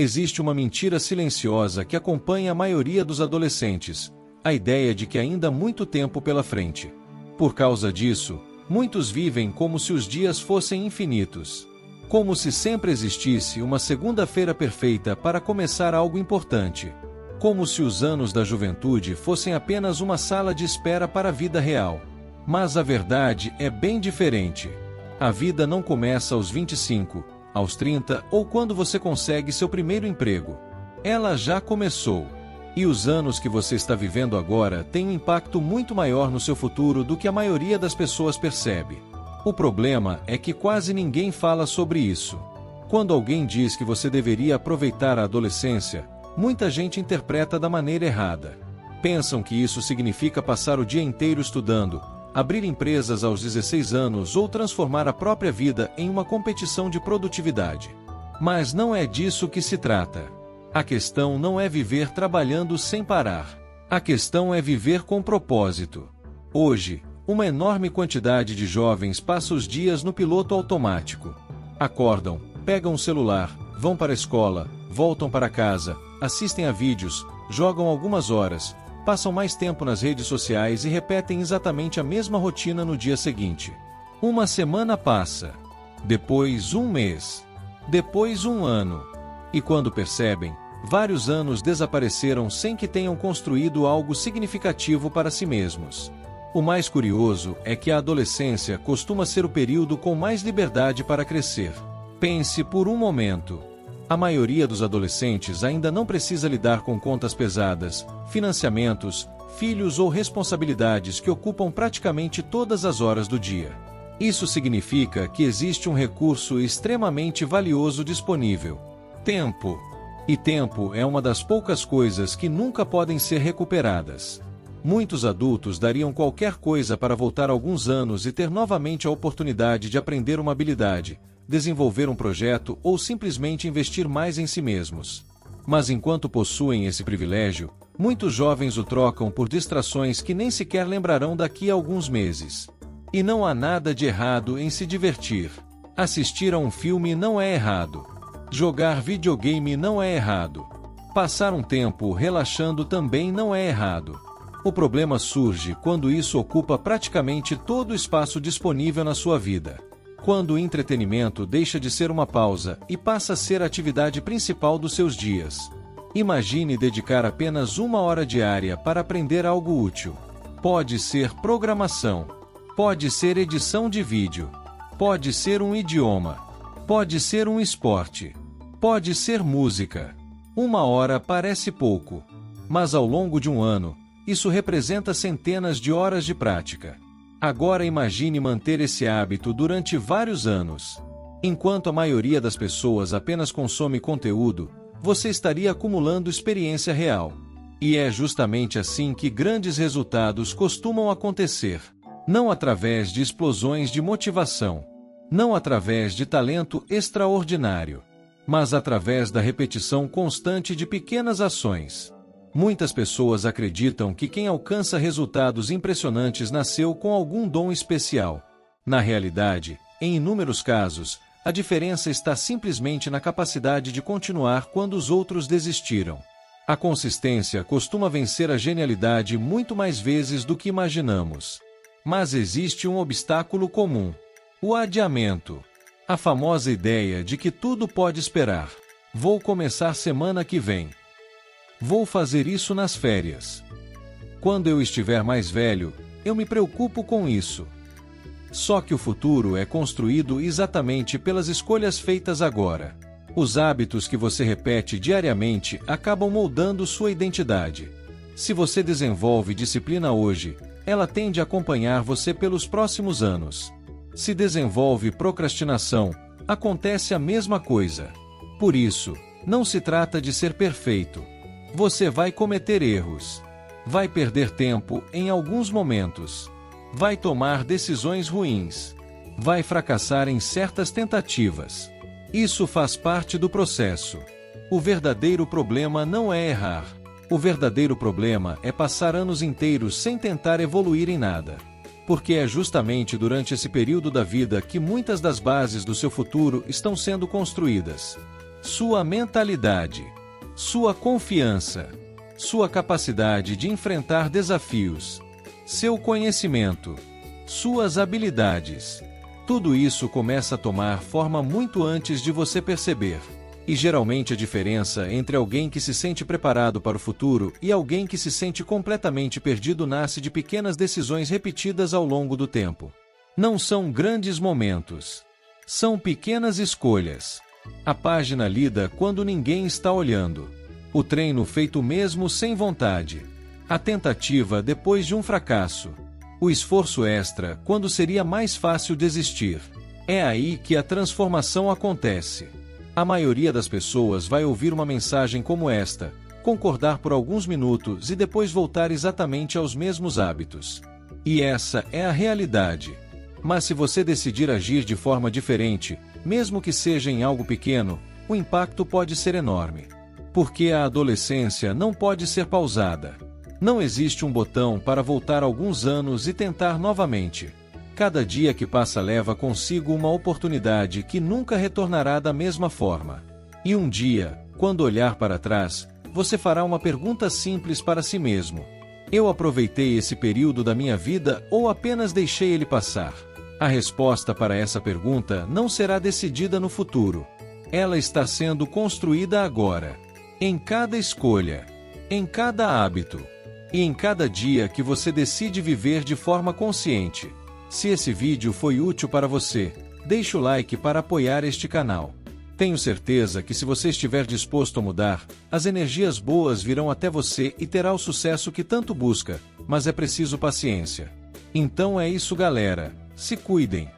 Existe uma mentira silenciosa que acompanha a maioria dos adolescentes, a ideia de que ainda há muito tempo pela frente. Por causa disso, muitos vivem como se os dias fossem infinitos. Como se sempre existisse uma segunda-feira perfeita para começar algo importante. Como se os anos da juventude fossem apenas uma sala de espera para a vida real. Mas a verdade é bem diferente. A vida não começa aos 25, aos 30 ou quando você consegue seu primeiro emprego. Ela já começou. E os anos que você está vivendo agora têm um impacto muito maior no seu futuro do que a maioria das pessoas percebe. O problema é que quase ninguém fala sobre isso. Quando alguém diz que você deveria aproveitar a adolescência, muita gente interpreta da maneira errada. Pensam que isso significa passar o dia inteiro estudando, abrir empresas aos 16 anos ou transformar a própria vida em uma competição de produtividade. Mas não é disso que se trata. A questão não é viver trabalhando sem parar. A questão é viver com propósito. Hoje, uma enorme quantidade de jovens passa os dias no piloto automático. Acordam, pegam o celular, vão para a escola, voltam para casa, assistem a vídeos, jogam algumas horas, passam mais tempo nas redes sociais e repetem exatamente a mesma rotina no dia seguinte. Uma semana passa. Depois um mês. Depois um ano. E quando percebem, vários anos desapareceram sem que tenham construído algo significativo para si mesmos. O mais curioso é que a adolescência costuma ser o período com mais liberdade para crescer. Pense por um momento. A maioria dos adolescentes ainda não precisa lidar com contas pesadas, financiamentos, filhos ou responsabilidades que ocupam praticamente todas as horas do dia. Isso significa que existe um recurso extremamente valioso disponível: tempo. E tempo é uma das poucas coisas que nunca podem ser recuperadas. Muitos adultos dariam qualquer coisa para voltar alguns anos e ter novamente a oportunidade de aprender uma habilidade, desenvolver um projeto ou simplesmente investir mais em si mesmos. Mas enquanto possuem esse privilégio, muitos jovens o trocam por distrações que nem sequer lembrarão daqui a alguns meses. E não há nada de errado em se divertir. Assistir a um filme não é errado. Jogar videogame não é errado. Passar um tempo relaxando também não é errado. O problema surge quando isso ocupa praticamente todo o espaço disponível na sua vida. Quando o entretenimento deixa de ser uma pausa e passa a ser a atividade principal dos seus dias. Imagine dedicar apenas 1 hora diária para aprender algo útil. Pode ser programação. Pode ser edição de vídeo. Pode ser um idioma. Pode ser um esporte. Pode ser música. 1 hora parece pouco. Mas ao longo de um ano, isso representa centenas de horas de prática. Agora imagine manter esse hábito durante vários anos. Enquanto a maioria das pessoas apenas consome conteúdo, você estaria acumulando experiência real. E é justamente assim que grandes resultados costumam acontecer. Não através de explosões de motivação. Não através de talento extraordinário. Mas através da repetição constante de pequenas ações. Muitas pessoas acreditam que quem alcança resultados impressionantes nasceu com algum dom especial. Na realidade, em inúmeros casos, a diferença está simplesmente na capacidade de continuar quando os outros desistiram. A consistência costuma vencer a genialidade muito mais vezes do que imaginamos. Mas existe um obstáculo comum: o adiamento. A famosa ideia de que tudo pode esperar. Vou começar semana que vem. Vou fazer isso nas férias. Quando eu estiver mais velho, eu me preocupo com isso. Só que o futuro é construído exatamente pelas escolhas feitas agora. Os hábitos que você repete diariamente acabam moldando sua identidade. Se você desenvolve disciplina hoje, ela tende a acompanhar você pelos próximos anos. Se desenvolve procrastinação, acontece a mesma coisa. Por isso, não se trata de ser perfeito. Você vai cometer erros. Vai perder tempo em alguns momentos. Vai tomar decisões ruins. Vai fracassar em certas tentativas. Isso faz parte do processo. O verdadeiro problema não é errar. O verdadeiro problema é passar anos inteiros sem tentar evoluir em nada. Porque é justamente durante esse período da vida que muitas das bases do seu futuro estão sendo construídas. sua mentalidade, sua confiança, sua capacidade de enfrentar desafios, seu conhecimento, suas habilidades. Tudo isso começa a tomar forma muito antes de você perceber. E geralmente a diferença entre alguém que se sente preparado para o futuro e alguém que se sente completamente perdido nasce de pequenas decisões repetidas ao longo do tempo. Não são grandes momentos. São pequenas escolhas. A página lida quando ninguém está olhando. O treino feito mesmo sem vontade. A tentativa depois de um fracasso. O esforço extra quando seria mais fácil desistir. É aí que a transformação acontece. A maioria das pessoas vai ouvir uma mensagem como esta, concordar por alguns minutos e depois voltar exatamente aos mesmos hábitos. E essa é a realidade. Mas se você decidir agir de forma diferente, mesmo que seja em algo pequeno, o impacto pode ser enorme. Porque a adolescência não pode ser pausada. Não existe um botão para voltar alguns anos e tentar novamente. Cada dia que passa leva consigo uma oportunidade que nunca retornará da mesma forma. E um dia, quando olhar para trás, você fará uma pergunta simples para si mesmo: eu aproveitei esse período da minha vida ou apenas deixei ele passar? A resposta para essa pergunta não será decidida no futuro. Ela está sendo construída agora. Em cada escolha, em cada hábito, e em cada dia que você decide viver de forma consciente. Se esse vídeo foi útil para você, deixe o like para apoiar este canal. Tenho certeza que se você estiver disposto a mudar, as energias boas virão até você e terá o sucesso que tanto busca, mas é preciso paciência. Então é isso, galera. Se cuidem.